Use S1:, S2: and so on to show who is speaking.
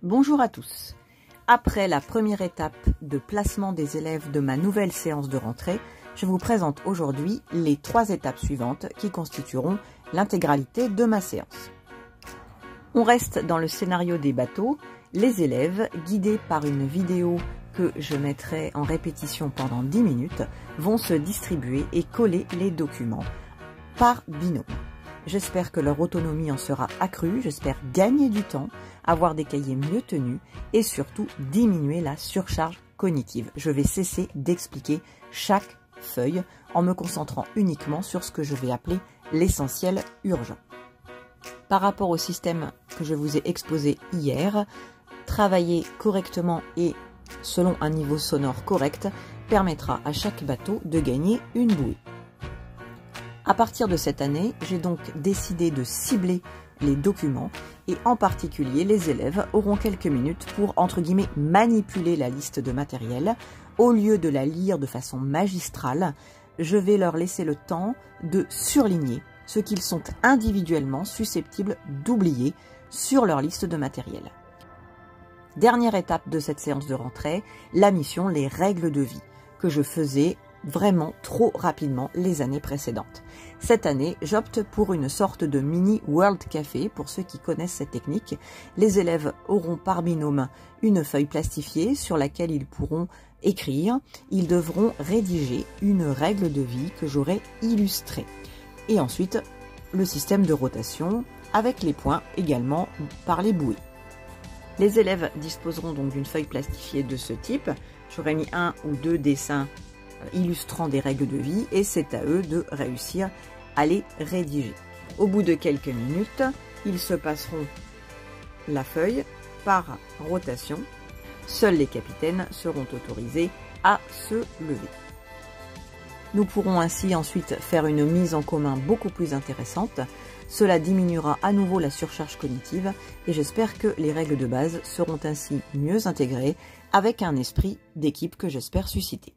S1: Bonjour à tous. Après la première étape de placement des élèves de ma nouvelle séance de rentrée, je vous présente aujourd'hui les 3 étapes suivantes qui constitueront l'intégralité de ma séance. On reste dans le scénario des bateaux. Les élèves, guidés par une vidéo que je mettrai en répétition pendant 10 minutes, vont se distribuer et coller les documents par binôme. J'espère que leur autonomie en sera accrue, j'espère gagner du temps, avoir des cahiers mieux tenus et surtout diminuer la surcharge cognitive. Je vais cesser d'expliquer chaque feuille en me concentrant uniquement sur ce que je vais appeler l'essentiel urgent. Par rapport au système que je vous ai exposé hier, travailler correctement et selon un niveau sonore correct permettra à chaque bateau de gagner une bouée. À partir de cette année, j'ai donc décidé de cibler les documents et en particulier les élèves auront quelques minutes pour entre guillemets manipuler la liste de matériel. Au lieu de la lire de façon magistrale, je vais leur laisser le temps de surligner ce qu'ils sont individuellement susceptibles d'oublier sur leur liste de matériel. Dernière étape de cette séance de rentrée, la mission, les règles de vie que je faisais vraiment trop rapidement les années précédentes. Cette année, j'opte pour une sorte de mini World Café pour ceux qui connaissent cette technique. Les élèves auront par binôme une feuille plastifiée sur laquelle ils pourront écrire. Ils devront rédiger une règle de vie que j'aurai illustrée. Et ensuite, le système de rotation avec les points également par les bouées. Les élèves disposeront donc d'une feuille plastifiée de ce type. J'aurais mis 1 ou 2 dessins illustrant des règles de vie et c'est à eux de réussir à les rédiger. Au bout de quelques minutes, ils se passeront la feuille par rotation. Seuls les capitaines seront autorisés à se lever. Nous pourrons ainsi ensuite faire une mise en commun beaucoup plus intéressante. Cela diminuera à nouveau la surcharge cognitive et j'espère que les règles de base seront ainsi mieux intégrées avec un esprit d'équipe que j'espère susciter.